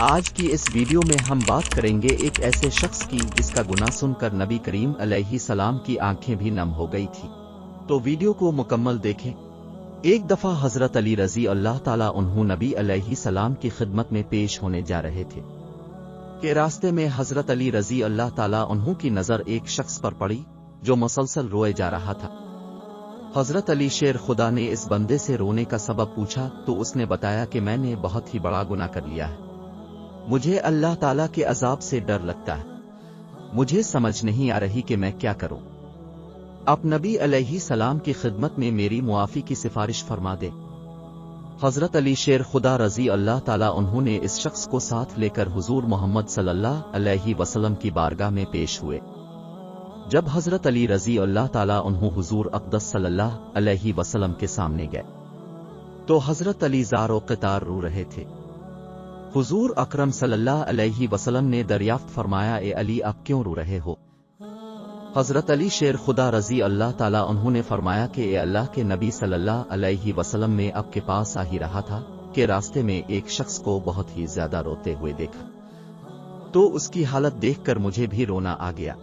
آج کی اس ویڈیو میں ہم بات کریں گے ایک ایسے شخص کی جس کا گناہ سن کر نبی کریم علیہ السلام کی آنکھیں بھی نم ہو گئی تھی۔ تو ویڈیو کو مکمل دیکھیں۔ ایک دفعہ حضرت علی رضی اللہ تعالیٰ عنہ نبی علیہ السلام کی خدمت میں پیش ہونے جا رہے تھے کہ راستے میں حضرت علی رضی اللہ تعالیٰ عنہ کی نظر ایک شخص پر پڑی جو مسلسل روئے جا رہا تھا۔ حضرت علی شیر خدا نے اس بندے سے رونے کا سبب پوچھا تو اس نے بتایا کہ میں نے بہت ہی بڑا گناہ کر لیا ہے، مجھے اللہ تعالیٰ کے عذاب سے ڈر لگتا ہے، مجھے سمجھ نہیں آ رہی کہ میں کیا کروں، آپ نبی علیہ السلام کی خدمت میں میری معافی کی سفارش فرما دے۔ حضرت علی شیر خدا رضی اللہ تعالیٰ عنہ نے اس شخص کو ساتھ لے کر حضور محمد صلی اللہ علیہ وسلم کی بارگاہ میں پیش ہوئے۔ جب حضرت علی رضی اللہ تعالیٰ عنہ حضور اقدس صلی اللہ علیہ وسلم کے سامنے گئے تو حضرت علی زار و قطار رو رہے تھے۔ حضور اکرم صلی اللہ علیہ وسلم نے دریافت فرمایا، اے علی آپ کیوں رو رہے ہو؟ حضرت علی شیر خدا رضی اللہ تعالیٰ عنہ نے فرمایا کہ اے اللہ کے نبی صلی اللہ علیہ وسلم میں آپ کے پاس آ ہی رہا تھا کہ راستے میں ایک شخص کو بہت ہی زیادہ روتے ہوئے دیکھا تو اس کی حالت دیکھ کر مجھے بھی رونا آ گیا۔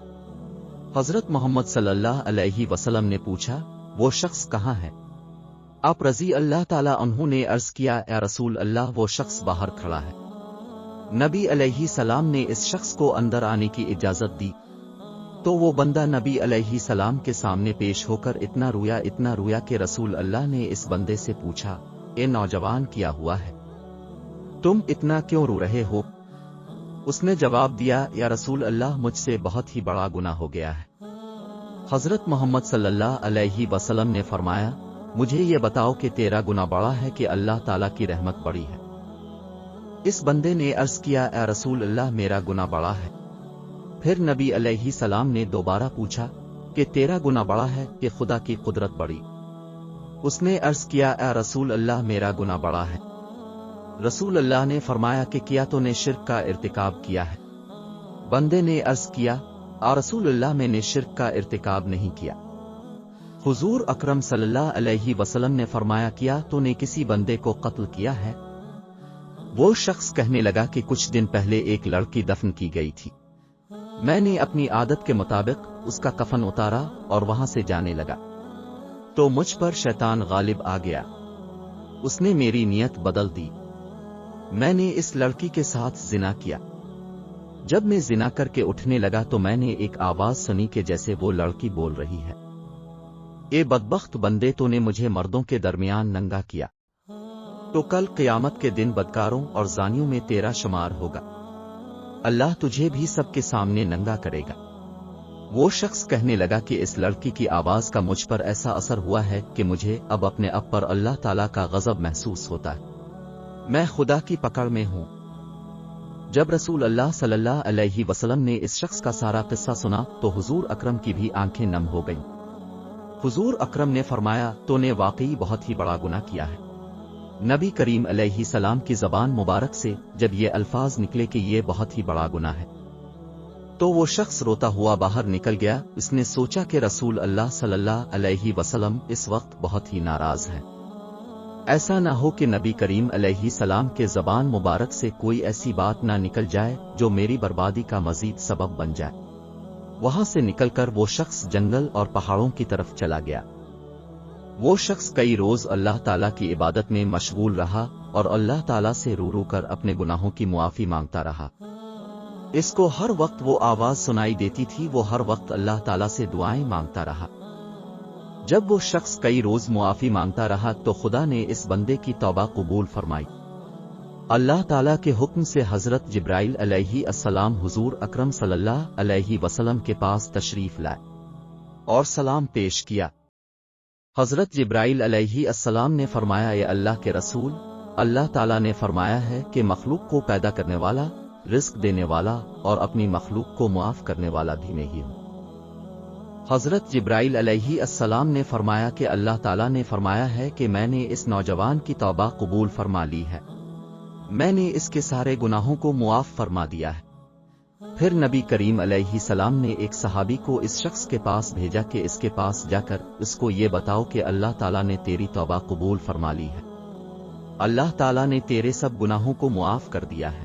حضرت محمد صلی اللہ علیہ وسلم نے پوچھا، وہ شخص کہاں ہے؟ آپ رضی اللہ تعالیٰ عنہ نے عرض کیا، اے رسول اللہ وہ شخص باہر کھڑا ہے۔ نبی علیہ السلام نے اس شخص کو اندر آنے کی اجازت دی تو وہ بندہ نبی علیہ السلام کے سامنے پیش ہو کر اتنا رویا کہ رسول اللہ نے اس بندے سے پوچھا، اے نوجوان کیا ہوا ہے؟ تم اتنا کیوں رو رہے ہو؟ اس نے جواب دیا، یا رسول اللہ مجھ سے بہت ہی بڑا گناہ ہو گیا ہے۔ حضرت محمد صلی اللہ علیہ وسلم نے فرمایا، مجھے یہ بتاؤ کہ تیرا گناہ بڑا ہے کہ اللہ تعالیٰ کی رحمت بڑی ہے؟ اس بندے نے عرض کیا، اے رسول اللہ میرا گناہ بڑا ہے۔ پھر نبی علیہ السلام نے دوبارہ پوچھا کہ تیرا گناہ بڑا ہے کہ خدا کی قدرت بڑی؟ اس نے عرض کیا، اے رسول اللہ میرا گناہ بڑا ہے۔ رسول اللہ نے فرمایا کہ کیا تو نے شرک کا ارتکاب کیا ہے؟ بندے نے عرض کیا، اے رسول اللہ میں نے شرک کا ارتکاب نہیں کیا۔ حضور اکرم صلی اللہ علیہ وسلم نے فرمایا، کیا تو نے کسی بندے کو قتل کیا ہے؟ وہ شخص کہنے لگا کہ کچھ دن پہلے ایک لڑکی دفن کی گئی تھی، میں نے اپنی عادت کے مطابق اس کا کفن اتارا اور وہاں سے جانے لگا تو مجھ پر شیطان غالب آ گیا، اس نے میری نیت بدل دی، میں نے اس لڑکی کے ساتھ زنا کیا۔ جب میں زنا کر کے اٹھنے لگا تو میں نے ایک آواز سنی کہ جیسے وہ لڑکی بول رہی ہے، اے بدبخت بندے تو نے مجھے مردوں کے درمیان ننگا کیا، تو کل قیامت کے دن بدکاروں اور زانیوں میں تیرا شمار ہوگا، اللہ تجھے بھی سب کے سامنے ننگا کرے گا۔ وہ شخص کہنے لگا کہ اس لڑکی کی آواز کا مجھ پر ایسا اثر ہوا ہے کہ مجھے اب اپنے آپ پر اللہ تعالیٰ کا غضب محسوس ہوتا ہے، میں خدا کی پکڑ میں ہوں۔ جب رسول اللہ صلی اللہ علیہ وسلم نے اس شخص کا سارا قصہ سنا تو حضور اکرم کی بھی آنکھیں نم ہو گئیں۔ حضور اکرم نے فرمایا، تو نے واقعی بہت ہی بڑا گناہ کیا ہے۔ نبی کریم علیہ السلام کی زبان مبارک سے جب یہ الفاظ نکلے کہ یہ بہت ہی بڑا گناہ ہے تو وہ شخص روتا ہوا باہر نکل گیا۔ اس نے سوچا کہ رسول اللہ صلی اللہ علیہ وسلم اس وقت بہت ہی ناراض ہیں، ایسا نہ ہو کہ نبی کریم علیہ السلام کے زبان مبارک سے کوئی ایسی بات نہ نکل جائے جو میری بربادی کا مزید سبب بن جائے۔ وہاں سے نکل کر وہ شخص جنگل اور پہاڑوں کی طرف چلا گیا۔ وہ شخص کئی روز اللہ تعالیٰ کی عبادت میں مشغول رہا اور اللہ تعالیٰ سے رو رو کر اپنے گناہوں کی معافی مانگتا رہا۔ اس کو ہر وقت وہ آواز سنائی دیتی تھی، وہ ہر وقت اللہ تعالیٰ سے دعائیں مانگتا رہا۔ جب وہ شخص کئی روز معافی مانگتا رہا تو خدا نے اس بندے کی توبہ قبول فرمائی۔ اللہ تعالیٰ کے حکم سے حضرت جبرائیل علیہ السلام حضور اکرم صلی اللہ علیہ وسلم کے پاس تشریف لائے اور سلام پیش کیا۔ حضرت جبرائیل علیہ السلام نے فرمایا، اے اللہ کے رسول، اللہ تعالیٰ نے فرمایا ہے کہ مخلوق کو پیدا کرنے والا، رزق دینے والا اور اپنی مخلوق کو معاف کرنے والا بھی میں ہی ہوں۔ حضرت جبرائیل علیہ السلام نے فرمایا کہ اللہ تعالیٰ نے فرمایا ہے کہ میں نے اس نوجوان کی توبہ قبول فرما لی ہے، میں نے اس کے سارے گناہوں کو معاف فرما دیا ہے۔ پھر نبی کریم علیہ السلام نے ایک صحابی کو اس شخص کے پاس بھیجا کہ اس کے پاس جا کر اس کو یہ بتاؤ کہ اللہ تعالیٰ نے تیری توبہ قبول فرما لی ہے، اللہ تعالیٰ نے تیرے سب گناہوں کو معاف کر دیا ہے۔